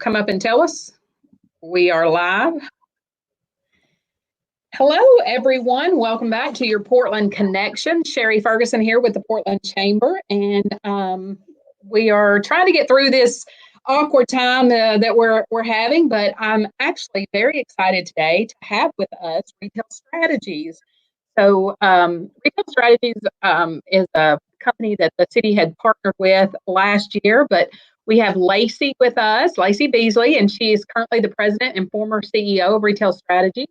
come up and tell us? We are live. Hello, everyone. Welcome back to your Portland Connection. Sherry Ferguson here with the Portland Chamber, and we are trying to get through this awkward time that we're having, but I'm actually very excited today to have with us Retail Strategies. So Retail Strategies is a company that the city had partnered with last year, but we have Lacy with us, Lacy Beasley, and she is currently the president and former CEO of Retail Strategies.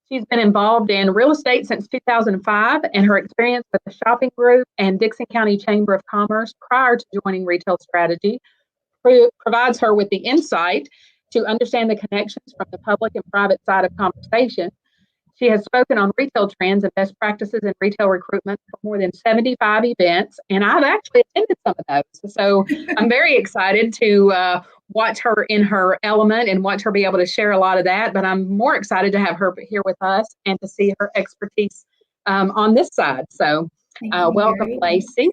She's been involved in real estate since 2005, and her experience with the shopping group and Dixon County Chamber of Commerce prior to joining Retail Strategy provides her with the insight to understand the connections from the public and private side of conversation. She has spoken on retail trends and best practices in retail recruitment for more than 75 events, and I've actually attended some of those. So I'm very excited to watch her in her element and watch her be able to share a lot of that. But I'm more excited to have her here with us and to see her expertise on this side. So welcome, Lacy.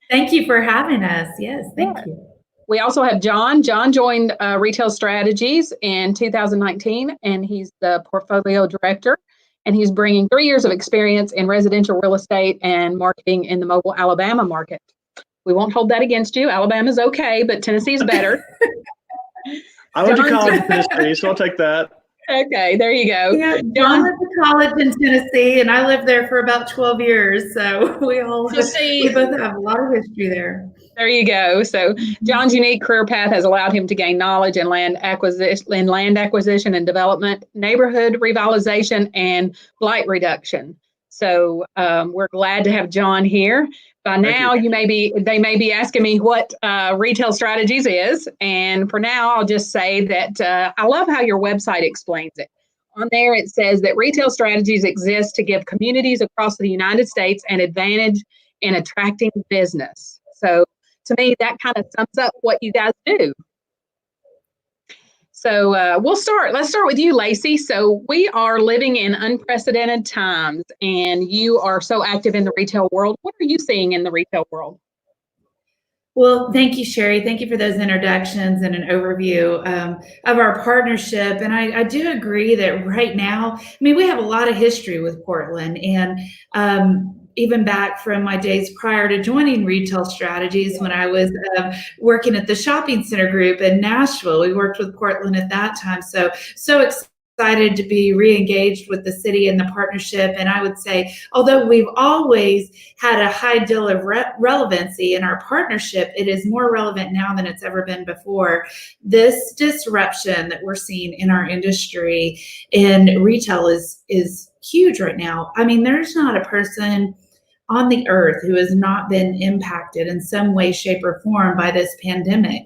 Thank you for having us. Yes, thank you. We also have John. John joined Retail Strategies in 2019, and he's the portfolio director. And he's bringing 3 years of experience in residential real estate and marketing in the Mobile, Alabama market. We won't hold that against you. Alabama's okay, but Tennessee's better. I went to college in Tennessee, so I'll take that. Okay, there you go. Yeah, John went to college in Tennessee, and I lived there for about 12 years. So we both have a lot of history there. There you go. So John's unique career path has allowed him to gain knowledge in land acquisition and development, neighborhood revitalization, and blight reduction. So we're glad to have John here. By now, they may be asking me what Retail Strategies is. And for now, I'll just say that I love how your website explains it. On there, it says that Retail Strategies exist to give communities across the United States an advantage in attracting business. So to me, that kind of sums up what you guys do. So let's start with you, Lacy. So we are living in unprecedented times, and you are so active in the retail world. What are you seeing in the retail world? Well, thank you, Sherry. Thank you for those introductions and an overview of our partnership. And I do agree that right now, we have a lot of history with Portland, and even back from my days prior to joining Retail Strategies, when I was working at the shopping center group in Nashville. We worked with Portland at that time. So excited to be re-engaged with the city and the partnership. And I would say, although we've always had a high deal of relevancy in our partnership, it is more relevant now than it's ever been before. This disruption that we're seeing in our industry in retail is huge right now. There's not a person on the earth who has not been impacted in some way, shape, or form by this pandemic.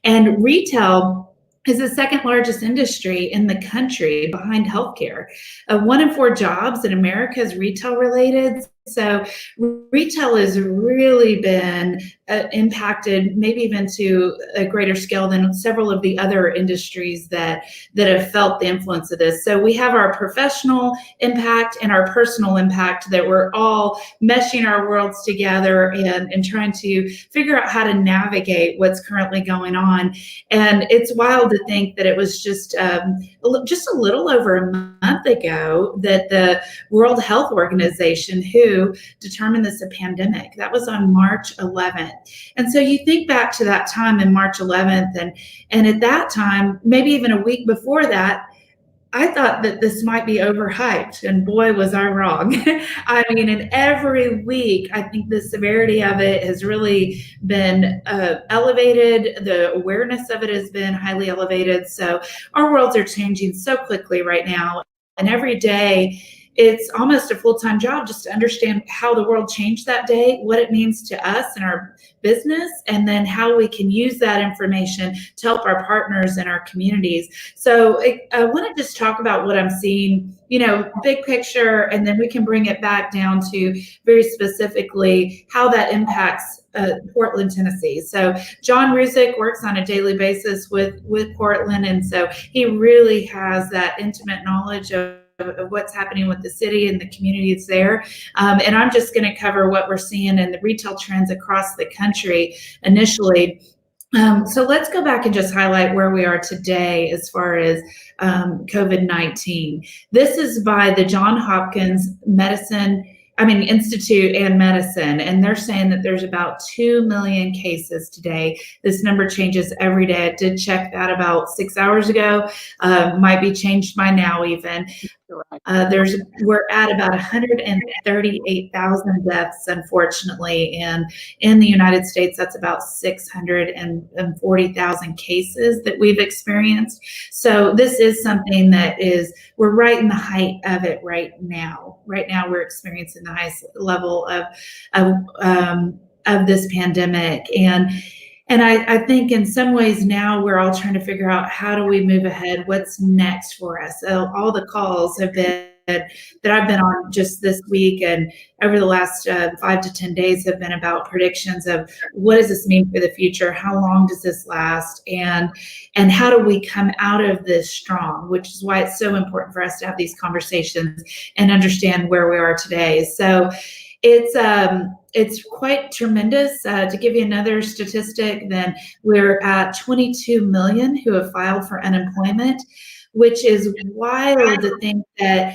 And retail is the second largest industry in the country behind healthcare. 1 in 4 jobs in America is retail related. So retail has really been impacted, maybe even to a greater scale than several of the other industries that have felt the influence of this. So we have our professional impact and our personal impact that we're all meshing our worlds together and trying to figure out how to navigate what's currently going on. And it's wild to think that it was just a little over a month ago that the World Health Organization, WHO, determined this a pandemic. That was on March 11th. And so you think back to that time in March 11th, and at that time, maybe even a week before that, I thought that this might be overhyped, and boy, was I wrong. And every week, I think the severity of it has really been elevated. The awareness of it has been highly elevated. So our worlds are changing so quickly right now, and every day, it's almost a full-time job just to understand how the world changed that day, what it means to us and our business, and then how we can use that information to help our partners and our communities. So I want to just talk about what I'm seeing, big picture, and then we can bring it back down to very specifically how that impacts Portland, Tennessee. So John Ruzick works on a daily basis with Portland, and so he really has that intimate knowledge of what's happening with the city and the communities there. And I'm just going to cover what we're seeing in the retail trends across the country initially. So let's go back and just highlight where we are today as far as COVID-19. This is by the Johns Hopkins Institute and Medicine, and they're saying that there's about 2 million cases today. This number changes every day. I did check that about 6 hours ago. Might be changed by now even. We're at about 138,000 deaths, unfortunately, and in the United States, that's about 640,000 cases that we've experienced. So this is something that we're right in the height of it right now. Right now, we're experiencing the highest level of this pandemic, and I think in some ways now we're all trying to figure out, how do we move ahead? What's next for us? So all the calls have been that I've been on just this week and over the last 5 to 10 days have been about predictions of what does this mean for the future? How long does this last? And how do we come out of this strong? Which is why it's so important for us to have these conversations and understand where we are today. So it's quite tremendous. To give you another statistic, then we're at 22 million who have filed for unemployment, which is wild to think that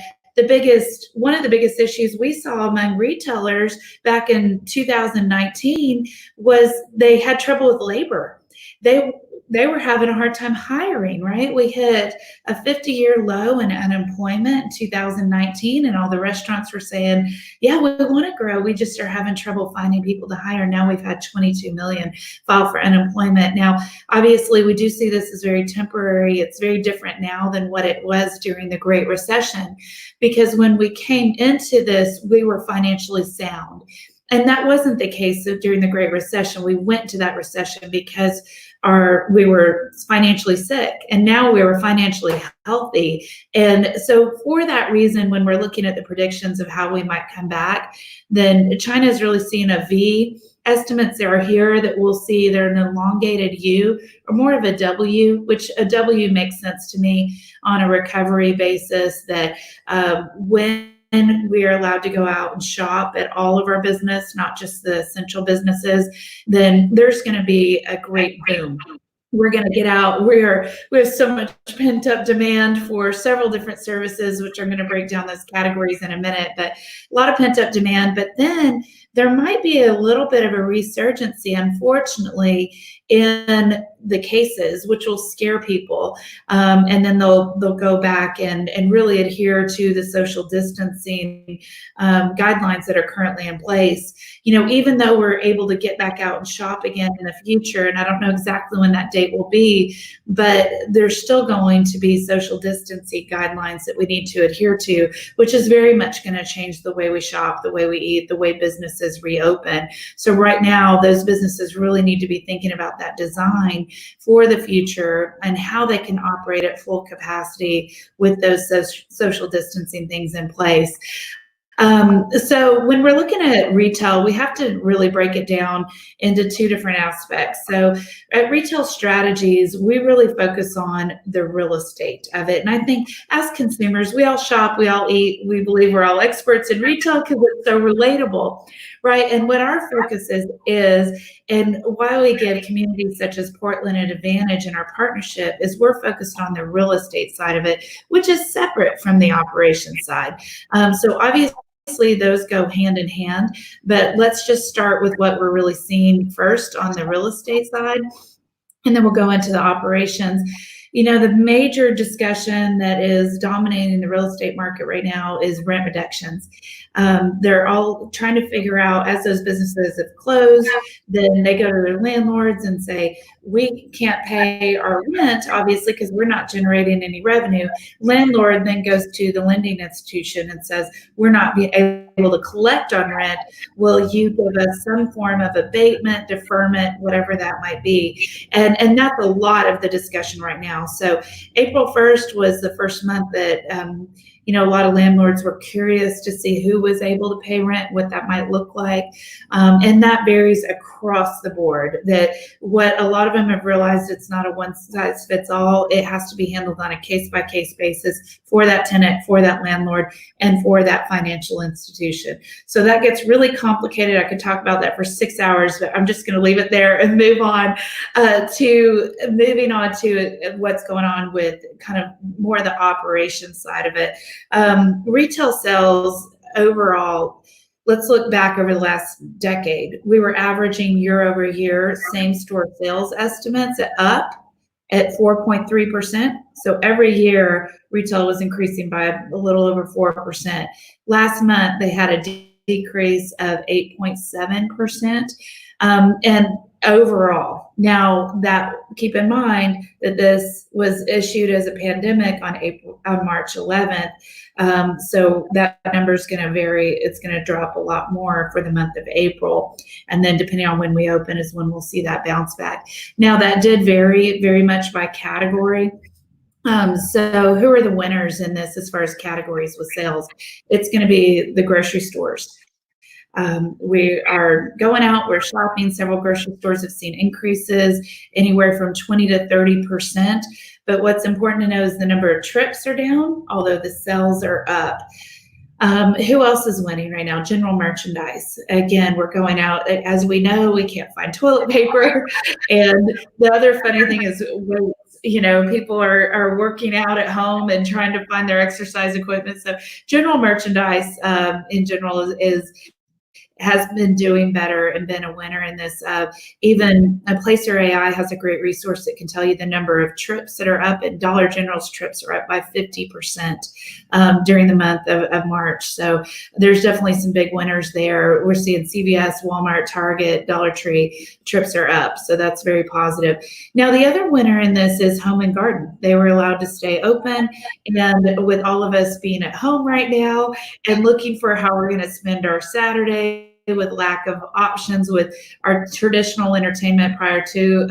one of the biggest issues we saw among retailers back in 2019 was they had trouble with labor. They were having a hard time hiring, right? We hit a 50-year low in unemployment in 2019, and all the restaurants were saying, yeah, we want to grow. We just are having trouble finding people to hire. Now we've had 22 million file for unemployment. Now, obviously, we do see this as very temporary. It's very different now than what it was during the Great Recession, because when we came into this, we were financially sound. And that wasn't the case during the Great Recession. We went to that recession because we were financially sick, and now we were financially healthy. And so for that reason, when we're looking at the predictions of how we might come back, then China is really seeing a V. Estimates are here that we'll see they're an elongated U or more of a W, which a W makes sense to me on a recovery basis, that when we are allowed to go out and shop at all of our business, not just the essential businesses, then there's going to be a great boom. We're going to get out. We have so much pent up demand for several different services, which I'm going to break down those categories in a minute, but a lot of pent up demand. But then there might be a little bit of a resurgency, unfortunately, in the cases, which will scare people. And then they'll go back and really adhere to the social distancing guidelines that are currently in place. Even though we're able to get back out and shop again in the future, and I don't know exactly when that date will be, but there's still going to be social distancing guidelines that we need to adhere to, which is very much going to change the way we shop, the way we eat, the way businesses reopen. So right now, those businesses really need to be thinking about that design for the future and how they can operate at full capacity with those social distancing things in place. So when we're looking at retail, we have to really break it down into two different aspects. So at Retail Strategies, we really focus on the real estate of it. And I think as consumers, we all shop, we all eat, we believe we're all experts in retail because it's so relatable, right? And what our focus is, and why we give communities such as Portland an advantage in our partnership, is we're focused on the real estate side of it, which is separate from the operations side. So obviously, those go hand in hand, but let's just start with what we're really seeing first on the real estate side, and then we'll go into the operations. The major discussion that is dominating the real estate market right now is rent reductions. They're all trying to figure out, as those businesses have closed, then they go to their landlords and say, we can't pay our rent, obviously, because we're not generating any revenue. Landlord then goes to the lending institution and says, we're not being able to collect on rent. Will you give us some form of abatement, deferment, whatever that might be? And that's a lot of the discussion right now. So April 1st was the first month that A lot of landlords were curious to see who was able to pay rent, what that might look like. And that varies across the board. That what a lot of them have realized, it's not a one size fits all. It has to be handled on a case-by-case basis for that tenant, for that landlord, and for that financial institution. So that gets really complicated. I could talk about that for 6 hours, but I'm just going to leave it there and move on to what's going on with kind of more the operations side of it. Retail sales overall, let's look back over the last decade. We were averaging year over year same store sales estimates up at 4.3%. So every year retail was increasing by a little over 4%. Last month they had a decrease of 8.7%. And overall, now that keep in mind that this was issued as a pandemic on March 11th. So that number is going to vary. It's going to drop a lot more for the month of April. And then depending on when we open is when we'll see that bounce back. Now that did vary very much by category. So who are the winners in this as far as categories with sales? It's going to be the grocery stores. We are going out, we're shopping. Several grocery stores have seen increases anywhere from 20 to 30%. But what's important to know is the number of trips are down, although the sales are up. Who else is winning right now? General merchandise. Again, we're going out. As we know, we can't find toilet paper. And the other funny thing is, people are working out at home and trying to find their exercise equipment. So general merchandise in general has been doing better and been a winner in this. Even Placer AI has a great resource that can tell you the number of trips that are up, and Dollar General's trips are up by 50% during the month of March. So there's definitely some big winners there. We're seeing CVS, Walmart, Target, Dollar Tree trips are up. So that's very positive. Now, the other winner in this is Home and Garden. They were allowed to stay open. And with all of us being at home right now and looking for how we're going to spend our Saturday, with lack of options with our traditional entertainment prior to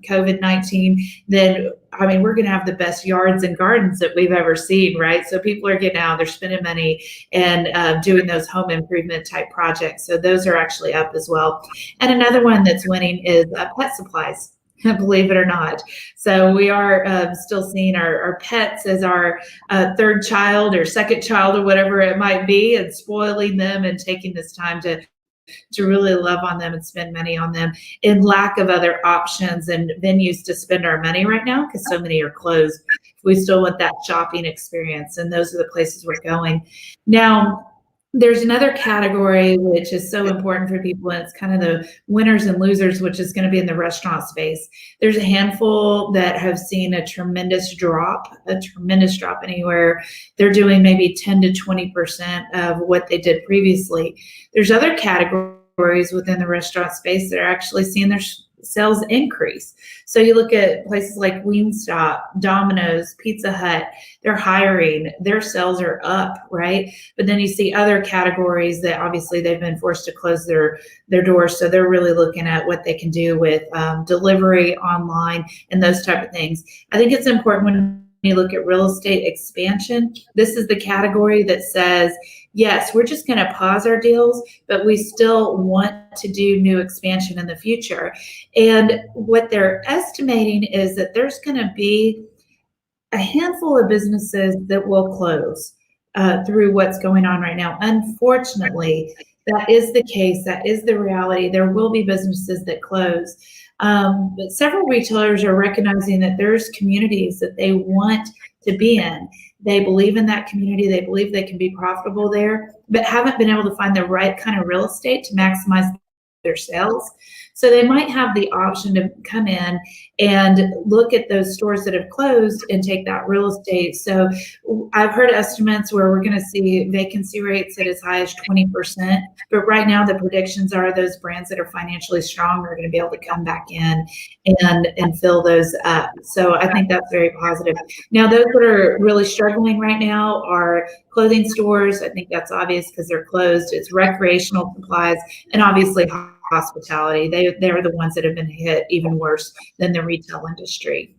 COVID-19, then we're going to have the best yards and gardens that we've ever seen, right? So people are getting out, they're spending money and doing those home improvement type projects. So those are actually up as well. And another one that's winning is pet supplies. Believe it or not. So we are still seeing our pets as our third child or second child or whatever it might be, and spoiling them and taking this time to really love on them and spend money on them in lack of other options and venues to spend our money right now because so many are closed. We still want that shopping experience, and those are the places we're going. Now, there's another category which is so important for people, and it's kind of the winners and losers, which is going to be in the restaurant space. There's a handful that have seen a tremendous drop anywhere. They're doing maybe 10 to 20% of what they did previously. There's other categories within the restaurant space that are actually seeing their sales increase. So you look at places like Wingstop, Domino's, Pizza Hut, they're hiring, their sales are up, right? But then you see other categories that obviously they've been forced to close their doors. So they're really looking at what they can do with delivery online and those type of things. I think it's important when you look at real estate expansion, this is the category that says, yes, we're just going to pause our deals, but we still want to do new expansion in the future. And what they're estimating is that there's going to be a handful of businesses that will close through what's going on right now. Unfortunately, that is the case. That is the reality. There will be businesses that close. But several retailers are recognizing that there's communities that they want to be in. They believe in that community. They believe they can be profitable there, but haven't been able to find the right kind of real estate to maximize their sales. So they might have the option to come in and look at those stores that have closed and take that real estate. So I've heard estimates where we're going to see vacancy rates at as high as 20%. But right now the predictions are those brands that are financially strong are going to be able to come back in and fill those up. So I think that's very positive. Now, those that are really struggling right now are clothing stores. I think that's obvious because they're closed. It's recreational supplies and obviously hospitality. They're the ones that have been hit even worse than the retail industry.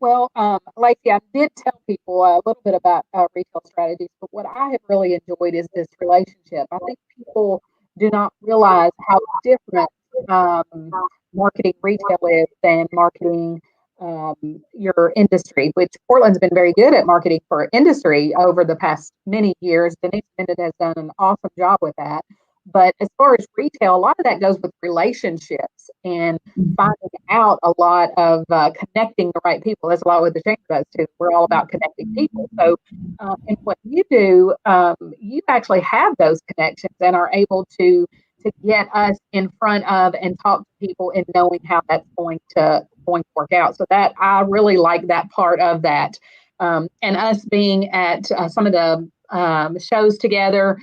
Well, Lacey, I did tell people a little bit about retail strategies, but what I have really enjoyed is this relationship. I think people do not realize how different marketing retail is than marketing your industry, which Portland's been very good at marketing for industry over the past many years. Denise Bennett has done an awesome job with that. But as far as retail, a lot of that goes with relationships and finding out a lot of connecting the right people. That's a lot what the chamber does too. We're all about connecting people. So, in what you do, you actually have those connections and are able to get us in front of and talk to people and knowing how that's going to work out. So that I really like that part of that, and us being at some of the shows together.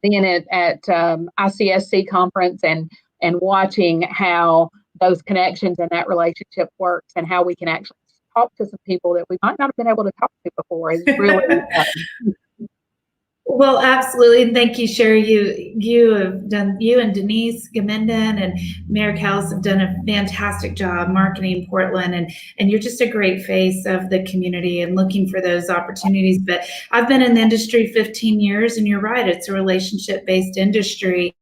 Being at ICSC conference and watching how those connections and that relationship works and how we can actually talk to some people that we might not have been able to talk to before is really Well, absolutely. And thank you, Sherry. You and Denise Gamenden and Mayor Callis have done a fantastic job marketing Portland, and you're just a great face of the community and looking for those opportunities. But I've been in the industry 15 years, and you're right, it's a relationship-based industry.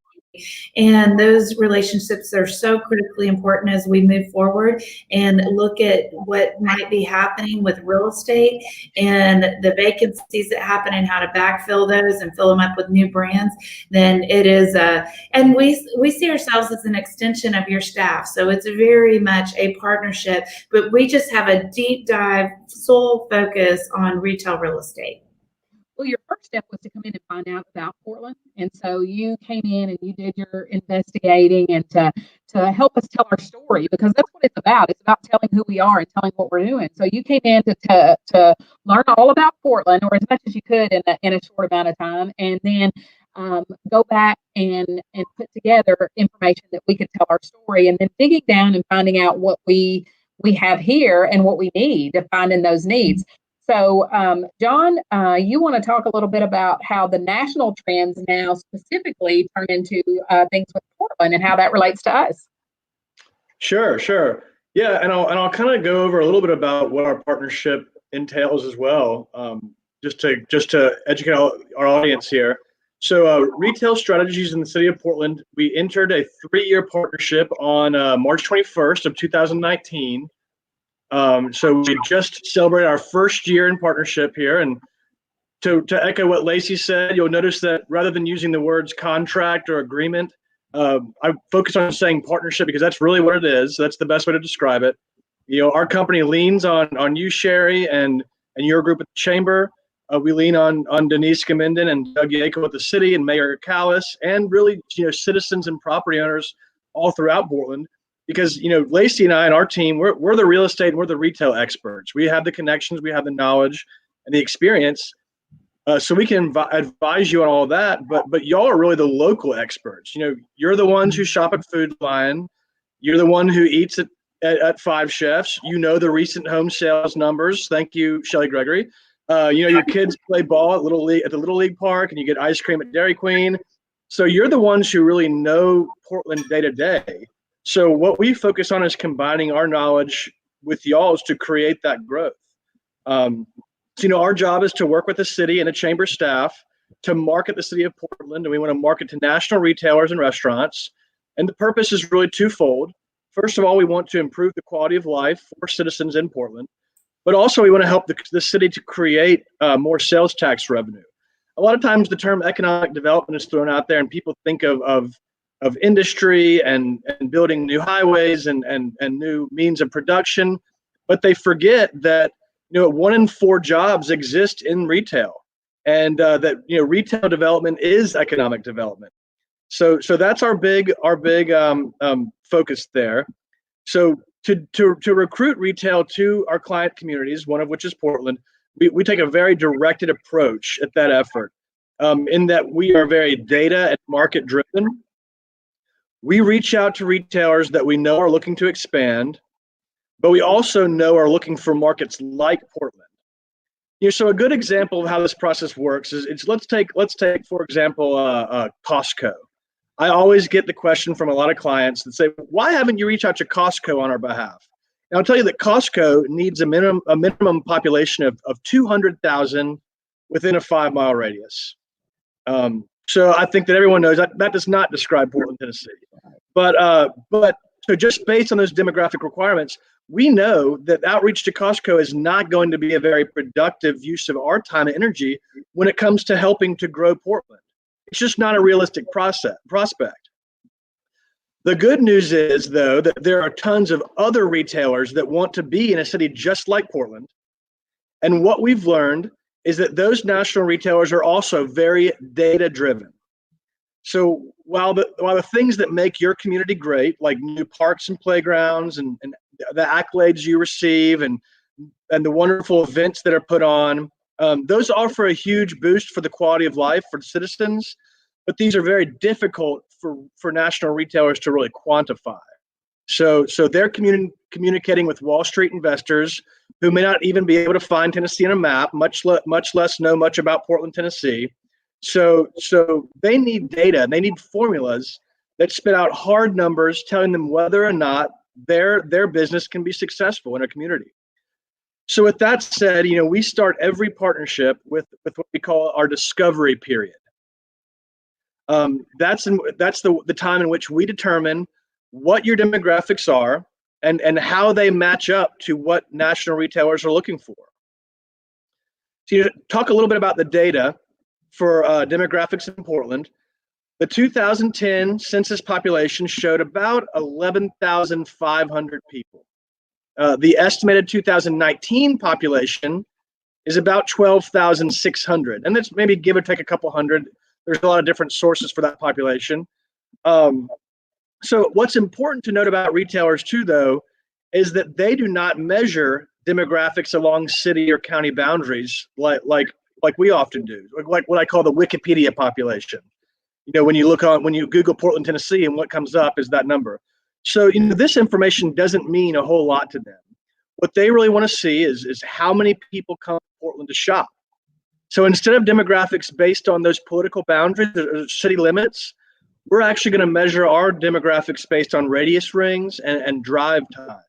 And those relationships are so critically important as we move forward and look at what might be happening with real estate and the vacancies that happen and how to backfill those and fill them up with new brands. Then it is and we see ourselves as an extension of your staff. So it's very much a partnership, but we just have a deep dive, sole focus on retail real estate. Well, your first step was to come in and find out about Portland. And so you came in and you did your investigating and to help us tell our story, because that's what it's about. It's about telling who we are and telling what we're doing. So you came in to learn all about Portland, or as much as you could in a short amount of time, and then go back and put together information that we could tell our story, and then digging down and finding out what we have here and what we need, and finding those needs. So, John, you want to talk a little bit about how the national trends now specifically turn into things with Portland and how that relates to us? Sure. Yeah, and I'll kind of go over a little bit about what our partnership entails as well, just to educate our audience here. So, Retail Strategies in the City of Portland, we entered a 3-year partnership on March 21st of 2019. So we just celebrated our first year in partnership here, and to echo what Lacy said, you'll notice that rather than using the words contract or agreement, I focus on saying partnership because that's really what it is. That's the best way to describe it. You know, our company leans on you, Sherry, and your group at the chamber. We lean on Denise Gamenden and Doug Yako at the city, and Mayor Callis, and really, citizens and property owners all throughout Portland. Because, Lacy and I and our team, we're the real estate and we're the retail experts. We have the connections, we have the knowledge and the experience. So we can advise you on all of that. But y'all are really the local experts. You're the ones who shop at Food Lion. You're the one who eats at Five Chefs. You know the recent home sales numbers. Thank you, Shelley Gregory. Your kids play ball at the Little League Park, and you get ice cream at Dairy Queen. So you're the ones who really know Portland day to day. So what we focus on is combining our knowledge with y'all's to create that growth. So, our job is to work with the city and the chamber staff to market the city of Portland, and we want to market to national retailers and restaurants. And the purpose is really twofold. First of all, we want to improve the quality of life for citizens in Portland, but also we want to help the city to create more sales tax revenue. A lot of times the term economic development is thrown out there, and people think of industry and building new highways and new means of production, but they forget that 1 in 4 jobs exist in retail, and that retail development is economic development. So that's our big focus there. So to recruit retail to our client communities, one of which is Portland, we take a very directed approach at that effort, in that we are very data and market driven. We reach out to retailers that we know are looking to expand, but we also know are looking for markets like Portland. So a good example of how this process works is let's take for example Costco. I always get the question from a lot of clients that say, "Why haven't you reached out to Costco on our behalf?" Now, I'll tell you that Costco needs a minimum population of 200,000 within a 5-mile radius. So I think that everyone knows that does not describe Portland, Tennessee. But so just based on those demographic requirements, we know that outreach to Costco is not going to be a very productive use of our time and energy when it comes to helping to grow Portland. It's just not a realistic prospect. The good news is, though, that there are tons of other retailers that want to be in a city just like Portland. And what we've learned is that those national retailers are also very data-driven. So while the things that make your community great, like new parks and playgrounds and the accolades you receive and the wonderful events that are put on, those offer a huge boost for the quality of life for citizens, but these are very difficult for national retailers to really quantify. So they're communicating with Wall Street investors who may not even be able to find Tennessee on a map, much less know much about Portland, Tennessee. So they need data and they need formulas that spit out hard numbers telling them whether or not their business can be successful in a community. So with that said, we start every partnership with what we call our discovery period. That's the time in which we determine what your demographics are and how they match up to what national retailers are looking for. So talk a little bit about the data for demographics in Portland. The 2010 census population showed about 11,500 people. The estimated 2019 population is about 12,600, and that's maybe give or take a couple hundred. There's a lot of different sources for that population. So what's important to note about retailers too, though, is that they do not measure demographics along city or county boundaries like we often do, like what I call the Wikipedia population. When you Google Portland, Tennessee, and what comes up is that number. So this information doesn't mean a whole lot to them. What they really want to see is how many people come to Portland to shop. So instead of demographics based on those political boundaries or city limits, we're actually going to measure our demographics based on radius rings and drive times.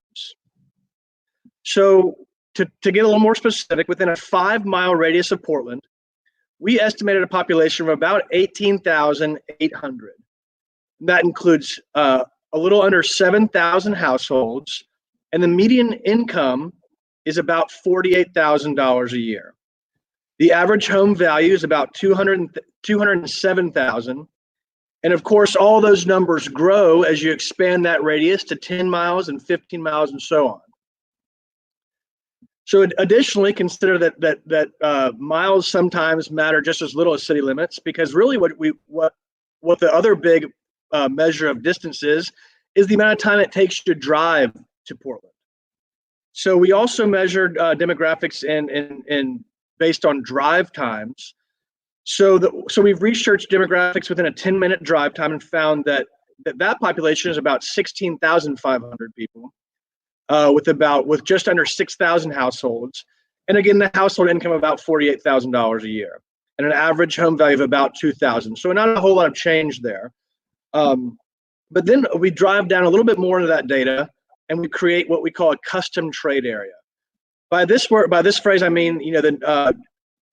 So to get a little more specific, within a 5-mile radius of Portland, we estimated a population of about 18,800. That includes a little under 7,000 households, and the median income is about $48,000 a year. The average home value is about $207,000. And of course, all those numbers grow as you expand that radius to 10 miles and 15 miles and so on. So additionally, consider that miles sometimes matter just as little as city limits, because really what the other big measure of distance is the amount of time it takes to drive to Portland. So we also measured demographics in based on drive times. So we've researched demographics within a 10-minute drive time and found that population is about 16,500 people, with just under 6,000 households, and again the household income of about $48,000 a year, and an average home value of about $2,000. So not a whole lot of change there. But then we drive down a little bit more into that data, and we create what we call a custom trade area. By this phrase, I mean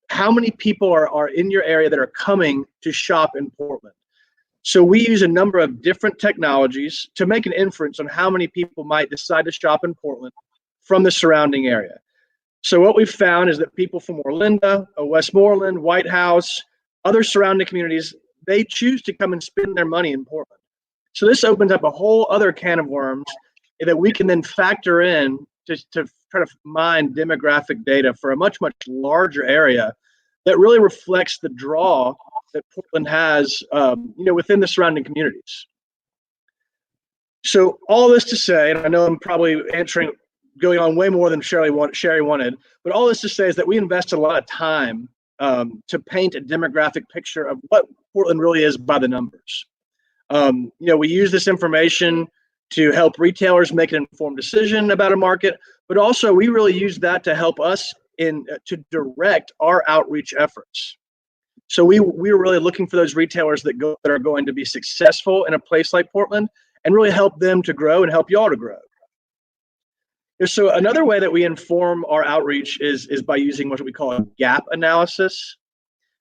how many people are in your area that are coming to shop in Portland. So we use a number of different technologies to make an inference on how many people might decide to shop in Portland from the surrounding area. So what we've found is that people from Orlinda, Westmoreland, White House, other surrounding communities, they choose to come and spend their money in Portland. So this opens up a whole other can of worms that we can then factor in to try to mine demographic data for a much, much larger area that really reflects the draw that Portland has, within the surrounding communities. So all this to say, and I know I'm probably going on way more than Sherry wanted, but all this to say is that we invest a lot of time to paint a demographic picture of what Portland really is by the numbers. We use this information to help retailers make an informed decision about a market, but also we really use that to help us to direct our outreach efforts. So we're really looking for those retailers that are going to be successful in a place like Portland and really help them to grow and help y'all to grow. So another way that we inform our outreach is by using what we call a gap analysis.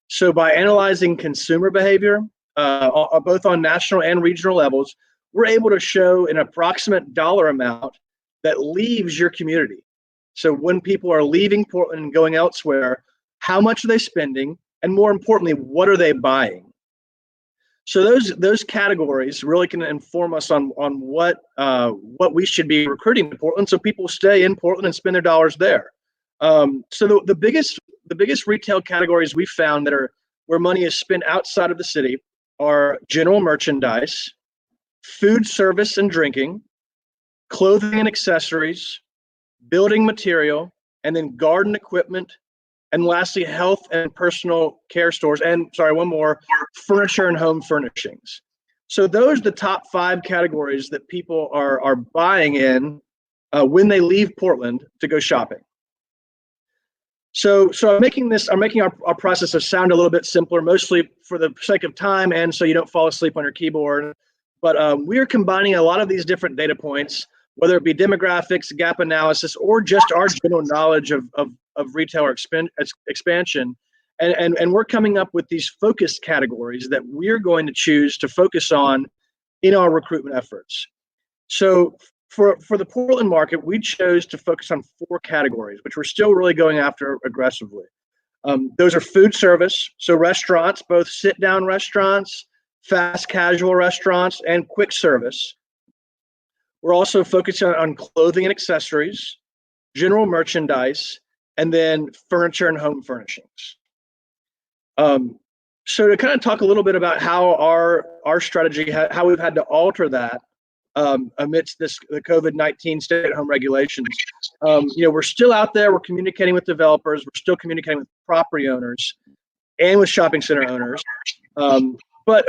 So by analyzing consumer behavior, both on national and regional levels, we're able to show an approximate dollar amount that leaves your community. So when people are leaving Portland and going elsewhere, how much are they spending? And more importantly, what are they buying? So those categories really can inform us on what we should be recruiting in Portland, so people stay in Portland and spend their dollars there. So the biggest retail categories we found that are where money is spent outside of the city are general merchandise, food service and drinking, clothing and accessories, building material, and then garden equipment, and lastly, health and personal care stores, and one more, furniture and home furnishings. So those are the top 5 categories that people are buying in when they leave Portland to go shopping. So I'm making our process sound a little bit simpler, mostly for the sake of time and so you don't fall asleep on your keyboard. But we are combining a lot of these different data points, whether it be demographics, gap analysis, or just our general knowledge of retailer expansion. And we're coming up with these focus categories that we're going to choose to focus on in our recruitment efforts. So for the Portland market, we chose to focus on 4 categories, which we're still really going after aggressively. Those are food service, so restaurants, both sit-down restaurants, fast casual restaurants, and quick service. We're also focusing on clothing and accessories, general merchandise, and then furniture and home furnishings. So to kind of talk a little bit about how our strategy, how we've had to alter that amidst the COVID-19 stay-at-home regulations. We're still out there. We're communicating with developers. We're still communicating with property owners and with shopping center owners. But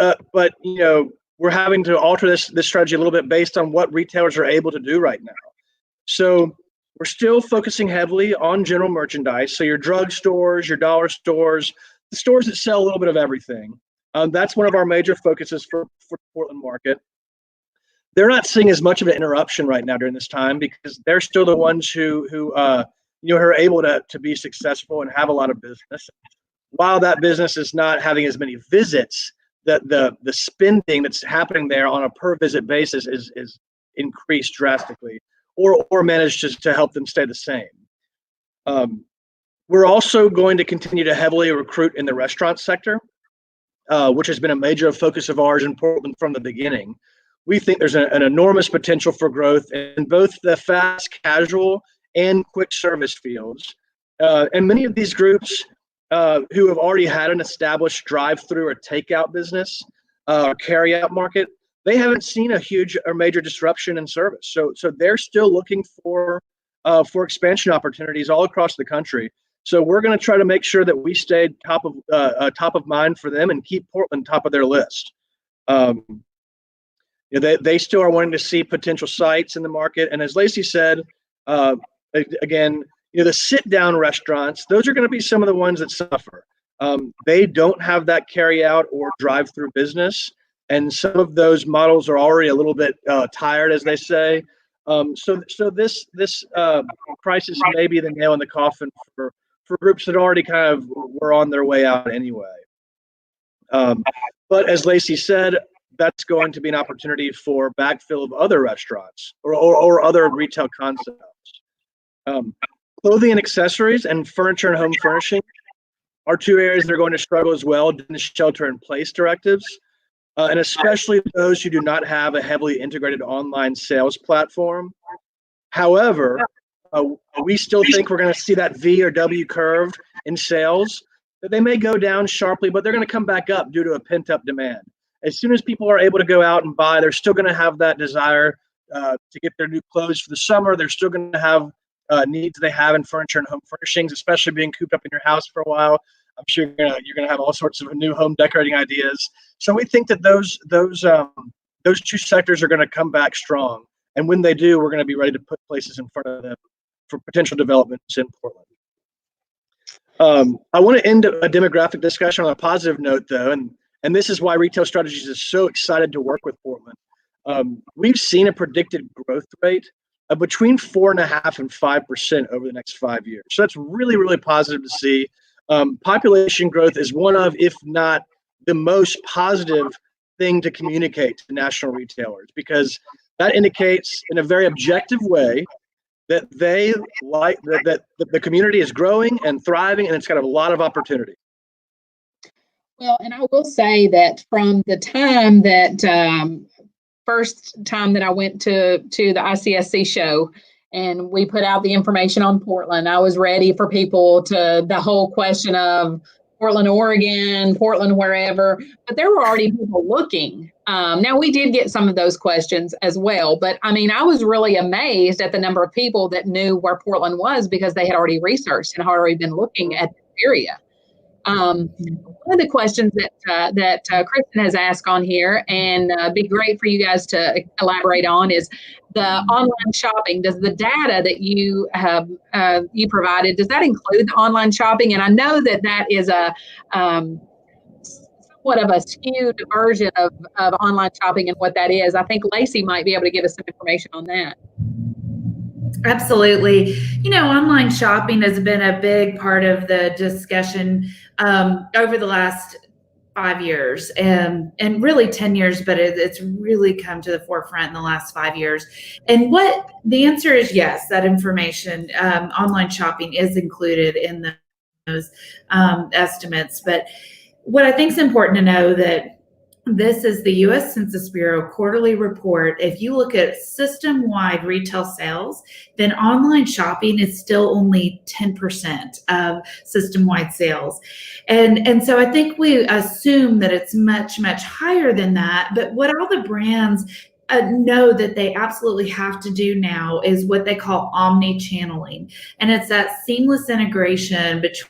we're having to alter this strategy a little bit based on what retailers are able to do right now. So we're still focusing heavily on general merchandise. So your drug stores, your dollar stores, the stores that sell a little bit of everything. That's one of our major focuses for the Portland market. They're not seeing as much of an interruption right now during this time because they're still the ones who are able to be successful and have a lot of business. While that business is not having as many visits, the spending that's happening there on a per visit basis is increased drastically, or managed to help them stay the same. We're also going to continue to heavily recruit in the restaurant sector, which has been a major focus of ours in Portland from the beginning. We think there's an enormous potential for growth in both the fast casual and quick service fields. And many of these groups who have already had an established drive-through or takeout business or carry-out market, they haven't seen a huge or major disruption in service. So they're still looking for expansion opportunities all across the country. So we're going to try to make sure that we stay top of mind for them and keep Portland top of their list. They still are wanting to see potential sites in the market. And as Lacy said, again, the sit-down restaurants, those are going to be some of the ones that suffer. They don't have that carry-out or drive-through business. And some of those models are already a little bit tired, as they say. So this crisis may be the nail in the coffin for groups that already kind of were on their way out anyway. But as Lacy said, that's going to be an opportunity for backfill of other restaurants or other retail concepts. Clothing and accessories and furniture and home furnishing are 2 areas that are going to struggle as well in the shelter-in-place directives, and especially those who do not have a heavily integrated online sales platform. However, we still think we're going to see that V or W curve in sales. That they may go down sharply, but they're going to come back up due to a pent-up demand. As soon as people are able to go out and buy, they're still going to have that desire to get their new clothes for the summer. They're still going to have needs they have in furniture and home furnishings, especially being cooped up in your house for a while. I'm sure you're going to have all sorts of new home decorating ideas. So we think that those 2 sectors are going to come back strong. And when they do, we're going to be ready to put places in front of them for potential developments in Portland. I want to end a demographic discussion on a positive note, though, and this is why Retail Strategies is so excited to work with Portland. We've seen a predicted growth rate of between 4.5% and 5% over the next 5 years. So that's really, really positive to see. Population growth is one of, if not the most positive thing to communicate to national retailers, because that indicates in a very objective way that they like that the community is growing and thriving, and it's got a lot of opportunity. Well, and I will say that from the time that first time that I went to the ICSC show and we put out the information on Portland, I was ready for people to the whole question of Portland, Oregon, Portland, wherever, but there were already people looking. Now we did get some of those questions as well, but I mean, I was really amazed at the number of people that knew where Portland was because they had already researched and had already been looking at the area. One of the questions that Kristen has asked on here, and be great for you guys to elaborate on, is the online shopping. Does the data that you have you provided, does that include the online shopping? And I know that is a somewhat of a skewed version of online shopping and what that is. I think Lacy might be able to give us some information on that. Absolutely. You know, online shopping has been a big part of the discussion over the last 5 years and really 10 years, but it's really come to the forefront in the last 5 years. And what the answer is, yes, that information, online shopping is included in those estimates. But what I think is important to know that this is the U.S. Census Bureau quarterly report. If you look at system-wide retail sales, then online shopping is still only 10% of system-wide sales. And so I think we assume that it's much, much higher than that. But what all the brands know that they absolutely have to do now is what they call Omni-Channel Lean. And it's that seamless integration between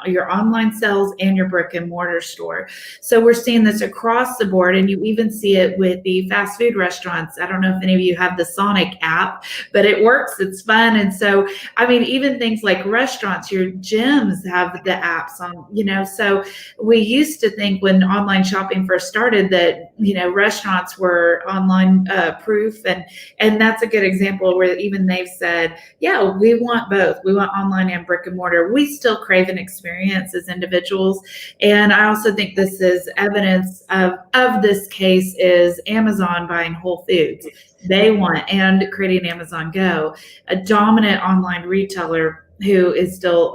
your online sales and your brick and mortar store. So we're seeing this across the board, and you even see it with the fast food restaurants. I don't know if any of you have the Sonic app, but it works. It's fun. And so, I mean, even things like restaurants, your gyms have the apps on, you know, so we used to think when online shopping first started that, you know, restaurants were online proof. And that's a good example where even they've said, yeah, we want both. We want online and brick and mortar. We still crave an experience as individuals. And I also think this is evidence of this case is Amazon buying Whole Foods. They want, and creating Amazon Go, a dominant online retailer who is still,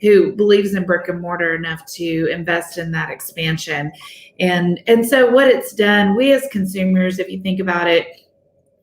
who believes in brick and mortar enough to invest in that expansion. And so what it's done, we as consumers, if you think about it,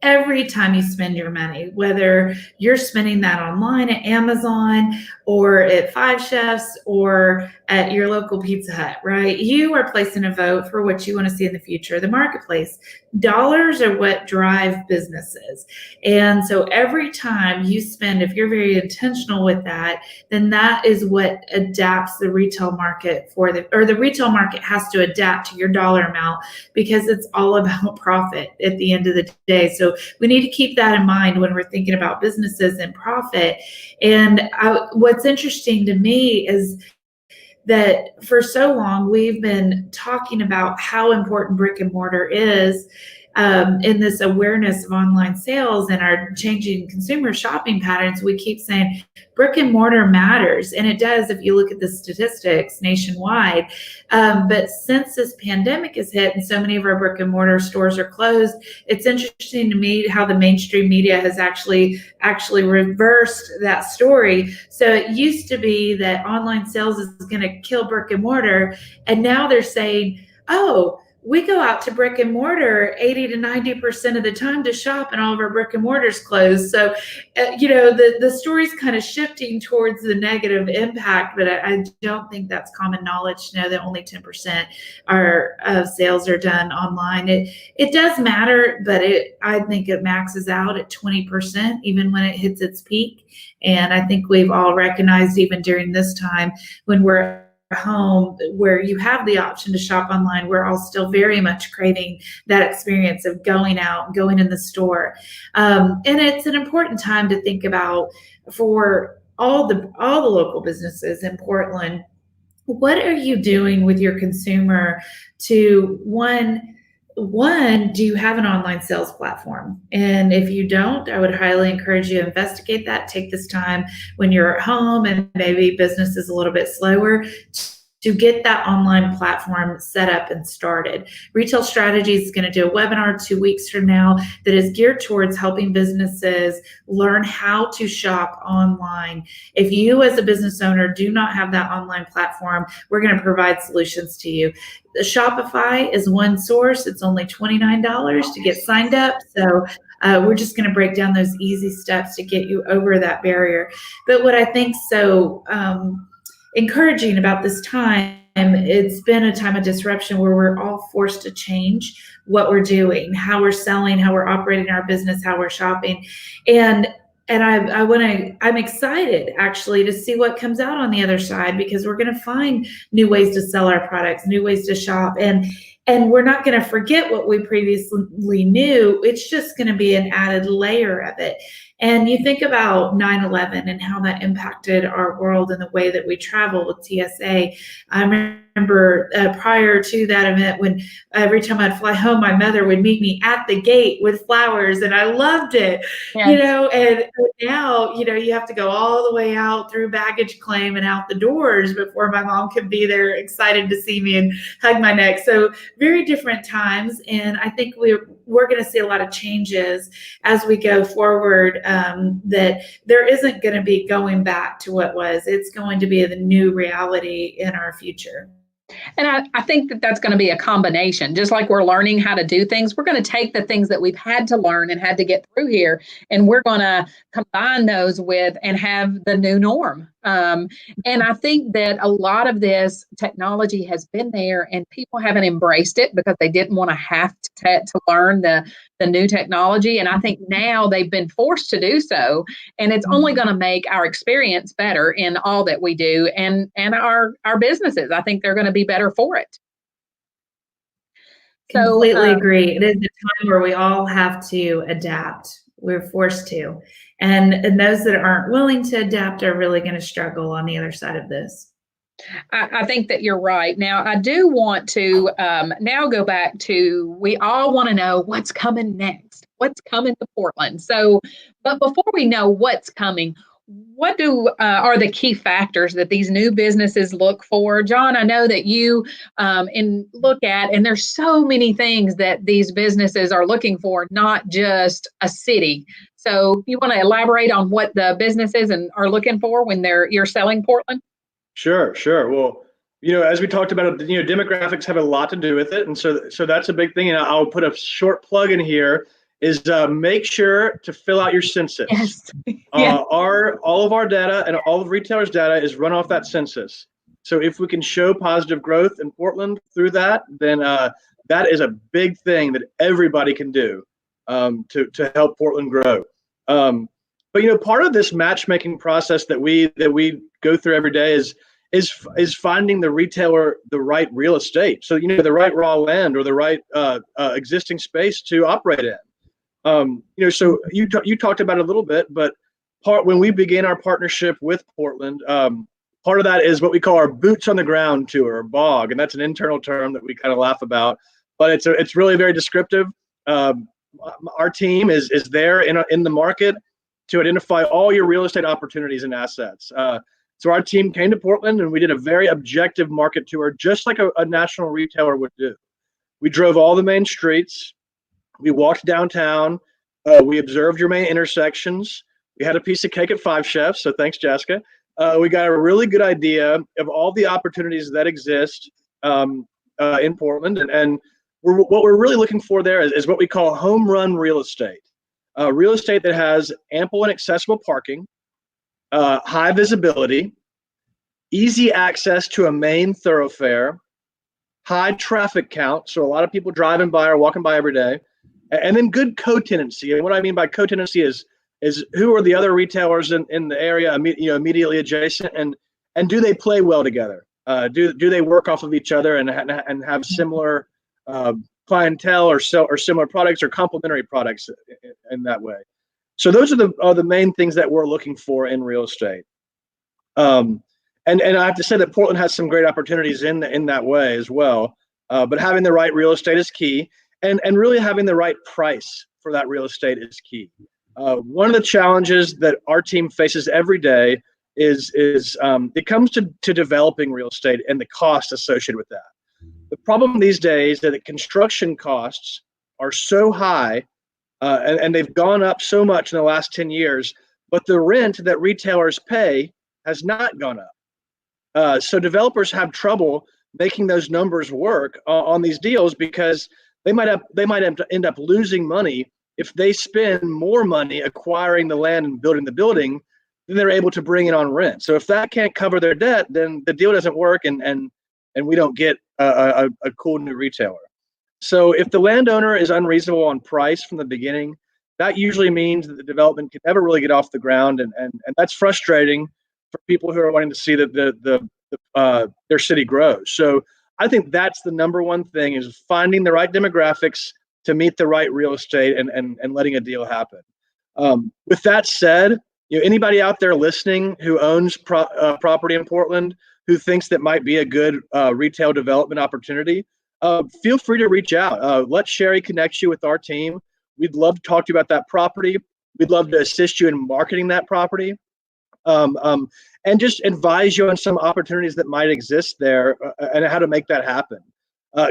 every time you spend your money, whether you're spending that online at Amazon or at Five Chefs or at your local Pizza Hut, right? You are placing a vote for what you want to see in the future of the marketplace. Dollars are what drive businesses. And so every time you spend, if you're very intentional with that, then that is what adapts the retail market the retail market has to adapt to your dollar amount because it's all about profit at the end of the day. So we need to keep that in mind when we're thinking about businesses and profit. And what's interesting to me is that for so long we've been talking about how important brick and mortar is in this awareness of online sales and our changing consumer shopping patterns. We keep saying brick and mortar matters, and it does if you look at the statistics nationwide. But since this pandemic has hit and so many of our brick and mortar stores are closed, it's interesting to me how the mainstream media has actually reversed that story. So it used to be that online sales is going to kill brick and mortar, and now they're saying, oh, we go out to brick and mortar 80 to 90% of the time to shop, and all of our brick and mortar's closed. So, you know, the story's kind of shifting towards the negative impact, but I don't think that's common knowledge to know that only 10% of sales are done online. It does matter, but I think it maxes out at 20% even when it hits its peak. And I think we've all recognized even during this time when we're home where you have the option to shop online, we're all still very much craving that experience of going out, going in the store. And it's an important time to think about for all the local businesses in Portland. What are you doing with your consumer to, one, one, do you have an online sales platform? And if you don't, I would highly encourage you to investigate that. Take this time when you're at home and maybe business is a little bit slower to get that online platform set up and started. Retail Strategies is going to do a webinar 2 weeks from now that is geared towards helping businesses learn how to shop online. If you as a business owner do not have that online platform, we're going to provide solutions to you. The Shopify is one source. It's only $29 to get signed up. So we're just going to break down those easy steps to get you over that barrier. But what I think so encouraging about this time, it's been a time of disruption where we're all forced to change what we're doing, how we're selling, how we're operating our business, how we're shopping. And I'm excited actually to see what comes out on the other side, because we're going to find new ways to sell our products, new ways to shop, and we're not going to forget what we previously knew. It's just going to be an added layer of it. And you think about 9/11 and how that impacted our world and the way that we travel with TSA. I remember prior to that event, when every time I'd fly home, my mother would meet me at the gate with flowers, and I loved it. Yes. And now, you have to go all the way out through baggage claim and out the doors before my mom could be there excited to see me and hug my neck. So very different times. And I think we're going to see a lot of changes as we go forward, that there isn't going to be going back to what was. It's going to be the new reality in our future. And I think that that's going to be a combination. Just like we're learning how to do things, we're going to take the things that we've had to learn and had to get through here, and we're going to combine those with and have the new norm. And I think that a lot of this technology has been there and people haven't embraced it because they didn't want to have to learn the new technology. And I think now they've been forced to do so. And it's only going to make our experience better in all that we do, and our businesses. I think they're going to be better for it. Completely agree. It is a time where we all have to adapt. We're forced to. And those that aren't willing to adapt are really going to struggle on the other side of this. I think that you're right. Now, I do want to now go back to, we all want to know what's coming next, what's coming to Portland. So, but before we know what's coming, what are the key factors that these new businesses look for? John, I know that you look at, and there's so many things that these businesses are looking for, not just a city. So you want to elaborate on what the businesses are looking for when you're selling Portland? Sure. Well, as we talked about, demographics have a lot to do with it. And so that's a big thing. And I'll put a short plug in here is make sure to fill out your census. Yes. Yeah. All of our data and all of retailers' data is run off that census. So if we can show positive growth in Portland through that, then that is a big thing that everybody can do to help Portland grow. But part of this matchmaking process that we go through every day is finding the retailer the right real estate. So the right raw land or the right existing space to operate in. So you talked about it a little bit, but when we began our partnership with Portland, part of that is what we call our boots on the ground tour, or BOG, and that's an internal term that we kind of laugh about, but it's really very descriptive. Our team is there in the market to identify all your real estate opportunities and assets. So our team came to Portland and we did a very objective market tour, just like a national retailer would do. We drove all the main streets. We walked downtown. We observed your main intersections. We had a piece of cake at Five Chefs, so thanks, Jessica. We got a really good idea of all the opportunities that exist in Portland. And what we're really looking for there is what we call home run real estate. Real estate that has ample and accessible parking, high visibility, easy access to a main thoroughfare, high traffic count, so a lot of people driving by or walking by every day, and then good co-tenancy. And what I mean by co-tenancy is who are the other retailers in the area, immediately adjacent, and do they play well together? Do they work off of each other and have similar clientele or similar products or complementary products in that way? So those are the main things that we're looking for in real estate. And I have to say that Portland has some great opportunities in that way as well. But having the right real estate is key. and really having the right price for that real estate is key. One of the challenges that our team faces every day is it comes to developing real estate and the cost associated with that. The problem these days is that the construction costs are so high, and they've gone up so much in the last 10 years, but the rent that retailers pay has not gone up. So developers have trouble making those numbers work on these deals because they might end up losing money if they spend more money acquiring the land and building the building than they're able to bring in on rent. So if that can't cover their debt, then the deal doesn't work, and we don't get a cool new retailer. So if the landowner is unreasonable on price from the beginning, that usually means that the development can never really get off the ground, and that's frustrating for people who are wanting to see that their city grows. So I think that's the number one thing, is finding the right demographics to meet the right real estate and letting a deal happen. With that said, anybody out there listening who owns property in Portland who thinks that might be a good retail development opportunity, feel free to reach out. Let Sherry connect you with our team. We'd love to talk to you about that property. We'd love to assist you in marketing that property, and just advise you on some opportunities that might exist there and how to make that happen.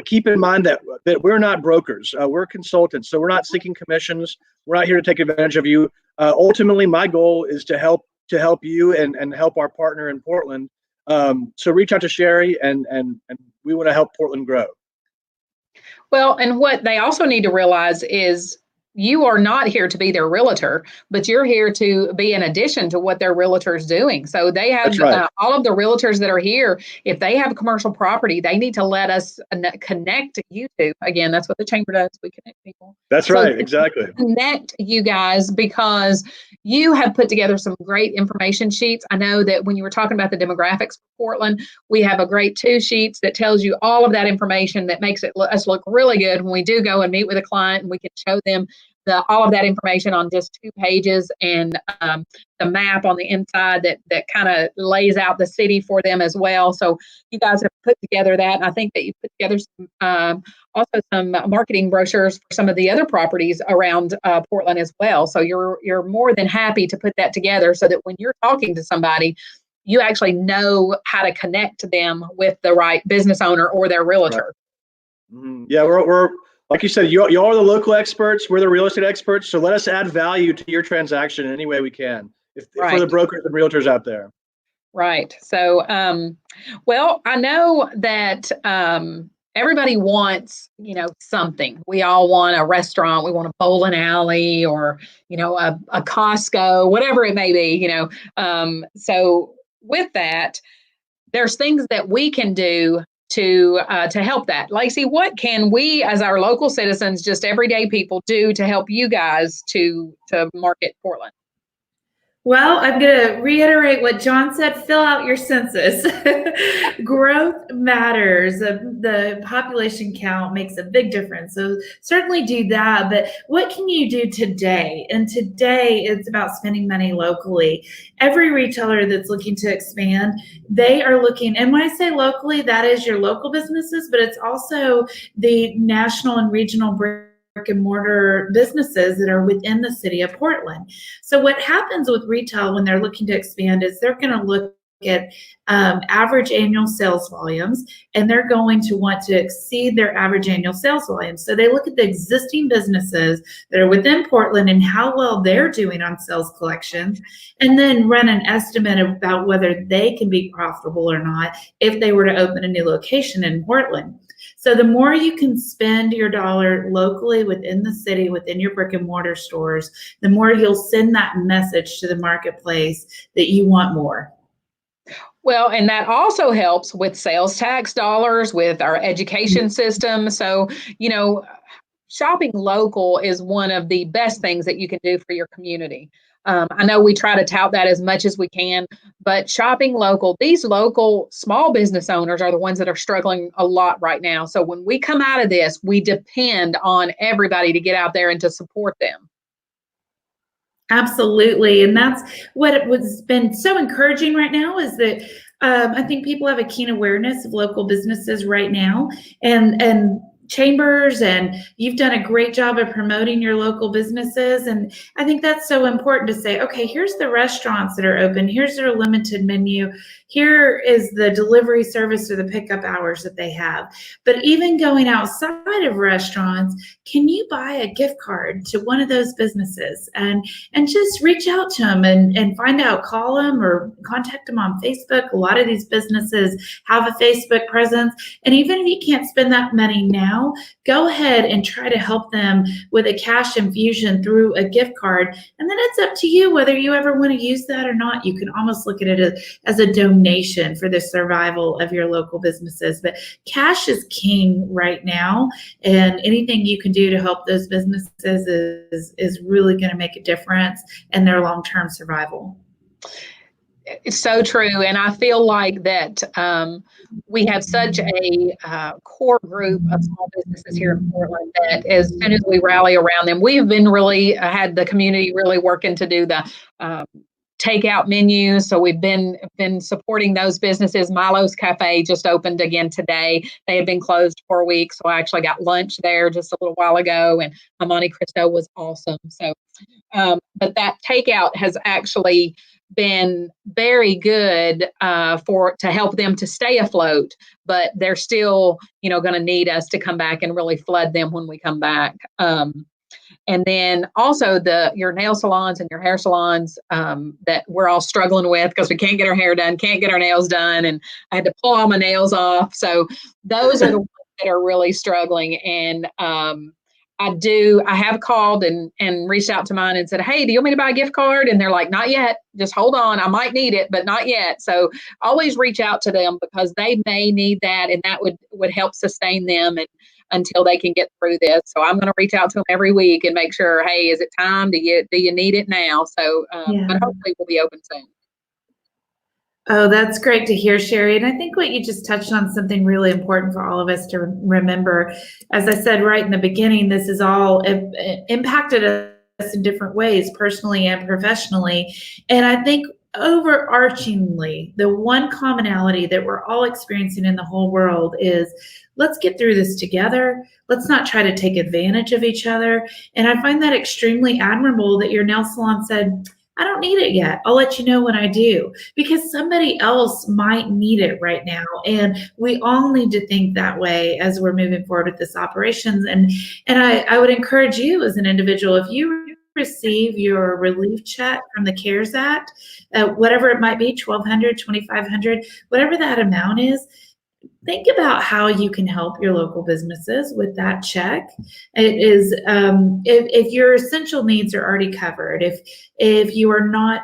Keep in mind that we're not brokers. We're consultants, so we're not seeking commissions. We're not here to take advantage of you. Ultimately, my goal is to help you and help our partner in Portland. So reach out to Sherry, and we want to help Portland grow. Well, and what they also need to realize is you are not here to be their realtor, but you're here to be in addition to what their realtor is doing. So they have all of the realtors that are here. If they have commercial property, they need to let us connect you to. Again, that's what the chamber does. We connect people. That's right. Exactly. Connect you guys, because you have put together some great information sheets. I know that when you were talking about the demographics for Portland, we have a great 2 sheets that tells you all of that information that makes us look really good when we do go and meet with a client, and we can show them all of that information on just 2 pages, and the map on the inside that kind of lays out the city for them as well. So you guys have put together that, and I think that you put together also some marketing brochures for some of the other properties around Portland as well. So you're more than happy to put that together so that when you're talking to somebody, you actually know how to connect them with the right business owner or their realtor. Right. Yeah, we're like you said, you are the local experts. We're the real estate experts. So let us add value to your transaction in any way we can, for the brokers and realtors out there. Right. So, well, I know that everybody wants, something. We all want a restaurant. We want a bowling alley, or, a Costco, whatever it may be, So with that, there's things that we can do to help that. Lacy, what can we as our local citizens, just everyday people, do to help you guys to market Portland? Well, I'm going to reiterate what John said. Fill out your census. Growth matters. The population count makes a big difference. So certainly do that. But what can you do today? And today it's about spending money locally. Every retailer that's looking to expand, they are looking, and when I say locally, that is your local businesses, but it's also the national and regional brick and mortar businesses that are within the city of Portland. So what happens with retail when they're looking to expand is they're going to look at average annual sales volumes, and they're going to want to exceed their average annual sales volumes. So they look at the existing businesses that are within Portland and how well they're doing on sales collections, and then run an estimate about whether they can be profitable or not if they were to open a new location in Portland. So the more you can spend your dollar locally within the city, within your brick and mortar stores, the more you'll send that message to the marketplace that you want more. Well, and that also helps with sales tax dollars, with our education system. So, shopping local is one of the best things that you can do for your community. I know we try to tout that as much as we can, but shopping local, these local small business owners are the ones that are struggling a lot right now. So when we come out of this, we depend on everybody to get out there and to support them. Absolutely. And that's what has been so encouraging right now, is that I think people have a keen awareness of local businesses right now, and chambers, and you've done a great job of promoting your local businesses. And I think that's so important to say, okay, here's the restaurants that are open. Here's their limited menu. Here is the delivery service or the pickup hours that they have. But even going outside of restaurants, can you buy a gift card to one of those businesses and just reach out to them and find out, call them or contact them on Facebook. A lot of these businesses have a Facebook presence. And even if you can't spend that money now, go ahead and try to help them with a cash infusion through a gift card. And then it's up to you whether you ever want to use that or not. You can almost look at it as a donation for the survival of your local businesses. But cash is king right now, and anything you can do to help those businesses is really going to make a difference in their long-term survival. It's so true. And I feel like that we have such a core group of small businesses here in Portland that as soon as we rally around them, we've been really had the community really working to do the takeout menus. So we've been supporting those businesses. Milo's Cafe just opened again today. They had been closed for a week. So I actually got lunch there just a little while ago, and my Monte Cristo was awesome. So, but that takeout has actually been very good to help them to stay afloat, but they're still, going to need us to come back and really flood them when we come back. And then also your nail salons and your hair salons that we're all struggling with because we can't get our hair done, can't get our nails done, and I had to pull all my nails off. So those are the ones that are really struggling. And I have called and reached out to mine and said, hey, do you want me to buy a gift card? And they're like, not yet. Just hold on. I might need it, but not yet. So always reach out to them because they may need that, and that would help sustain them until they can get through this. So I'm going to reach out to them every week and make sure, hey, is it time? Do you need it now? So, but hopefully we'll be open soon. Oh, that's great to hear, Sherry. And I think what you just touched on something really important for all of us to remember. As I said right in the beginning, this has all impacted us in different ways, personally and professionally. And I think overarchingly, the one commonality that we're all experiencing in the whole world is let's get through this together. Let's not try to take advantage of each other. And I find that extremely admirable that your nail salon said, I don't need it yet. I'll let you know when I do, because somebody else might need it right now. And we all need to think that way as we're moving forward with this operations. And I would encourage you as an individual, if you receive your relief check from the CARES Act, whatever it might be, $1,200, $2,500, whatever that amount is, think about how you can help your local businesses with that check. It is if your essential needs are already covered, if you are not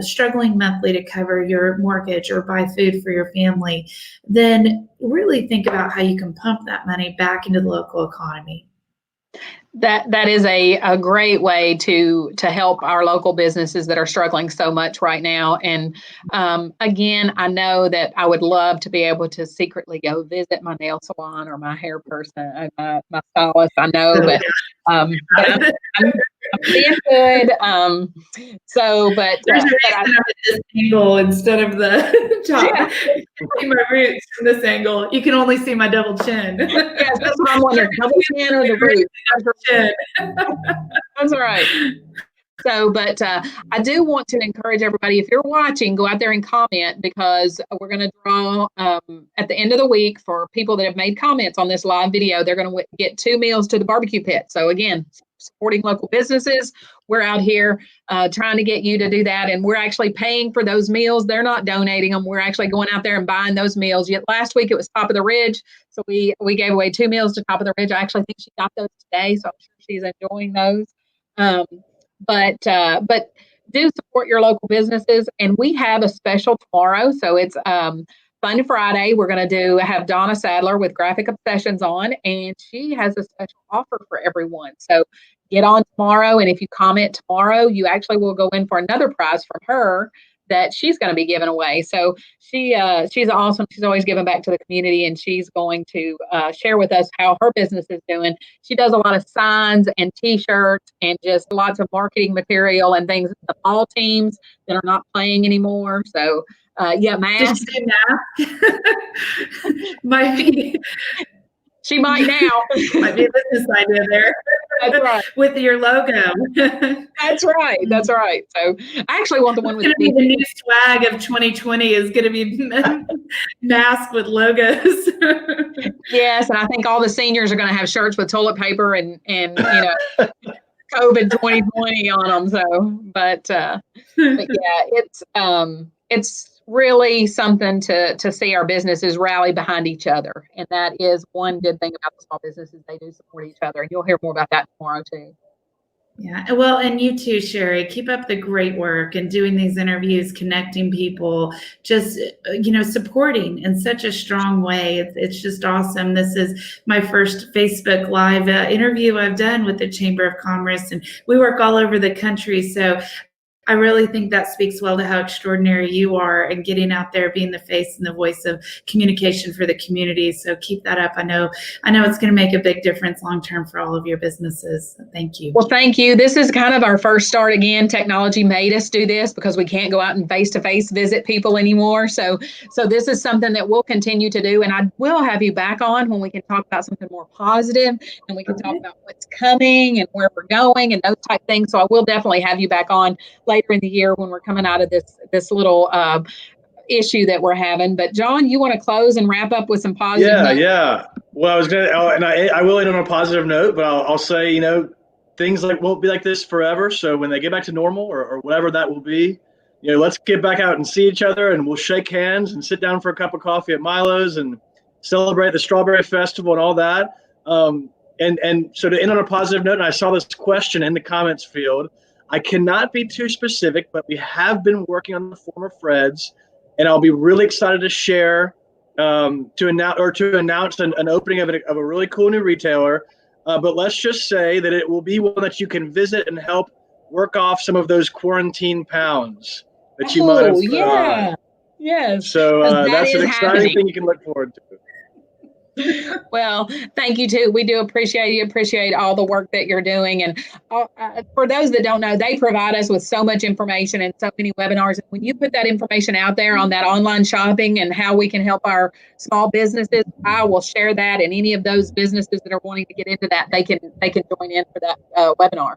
struggling monthly to cover your mortgage or buy food for your family, then really think about how you can pump that money back into the local economy. That is a great way to help our local businesses that are struggling so much right now. And again, I know that I would love to be able to secretly go visit my nail salon or my hair person, my stylist. I know, but I'm being good. But there's a reason I'm at this angle instead of the top. Yeah. You can see my roots from this angle. You can only see my double chin. Yes, that's what I'm wondering. Double chin or the roots? Chin. That's all right. So, but I do want to encourage everybody, if you're watching, go out there and comment, because we're going to draw at the end of the week for people that have made comments on this live video. They're going to get 2 meals to the Barbecue Pit. So again, supporting local businesses. We're out here trying to get you to do that. And we're actually paying for those meals. They're not donating them. We're actually going out there and buying those meals. Yet last week it was Top of the Ridge. So we gave away 2 meals to Top of the Ridge. I actually think she got those today. So I'm sure she's enjoying those. But do support your local businesses. And we have a special tomorrow. So it's Fun Friday. We're going to have Donna Sadler with Graphic Obsessions on, and she has a special offer for everyone. So get on tomorrow, and if you comment tomorrow, you actually will go in for another prize from her that she's going to be giving away. So she's awesome. She's always giving back to the community, and she's going to share with us how her business is doing. She does a lot of signs and T-shirts and just lots of marketing material and things. The ball teams that are not playing anymore. So masks. Did you say mask? She might now. Might be a business idea there. That's right. With your logo. That's right. That's right. So I actually want the one with going to be the new swag of 2020 is going to be mask with logos. Yes, and I think all the seniors are going to have shirts with toilet paper and COVID 2020 on them. So, but yeah, it's really something to see our businesses rally behind each other, and that is one good thing about the small businesses. They do support each other, and you'll hear more about that tomorrow too. Yeah, well, and you too, Sherry. Keep up the great work and doing these interviews, connecting people, just supporting in such a strong way. It's just awesome. This is my first Facebook Live interview I've done with the Chamber of Commerce, and we work all over the country. So I really think that speaks well to how extraordinary you are and getting out there, being the face and the voice of communication for the community. So keep that up. I know it's going to make a big difference long term for all of your businesses. So thank you. Well, thank you. This is kind of our first start again. Technology made us do this because we can't go out and face-to-face visit people anymore. So this is something that we'll continue to do. And I will have you back on when we can talk about something more positive and we can talk about what's coming and where we're going and those type things. So I will definitely have you back on later in the year when we're coming out of this little issue that we're having. But John, you want to close and wrap up with some positive notes? Yeah. Well, I was going to, and I will end on a positive note, but I'll say, things won't be like this forever. So when they get back to normal or whatever that will be, let's get back out and see each other, and we'll shake hands and sit down for a cup of coffee at Milo's and celebrate the Strawberry Festival and all that. And so to end on a positive note, and I saw this question in the comments field, I cannot be too specific, but we have been working on the former Fred's, and I'll be really excited to share to announce an opening of a really cool new retailer. But let's just say that it will be one that you can visit and help work off some of those quarantine pounds that you might have put on. Yes. So that's an exciting thing you can look forward to. Well, thank you too. We do appreciate all the work that you're doing. And for those that don't know, they provide us with so much information and so many webinars. And when you put that information out there on that online shopping and how we can help our small businesses, I will share that. And any of those businesses that are wanting to get into that, they can join in for that webinar.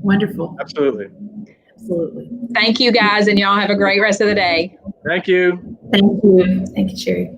Wonderful. Absolutely. Thank you guys, and y'all have a great rest of the day. Thank you. Thank you, Sherry.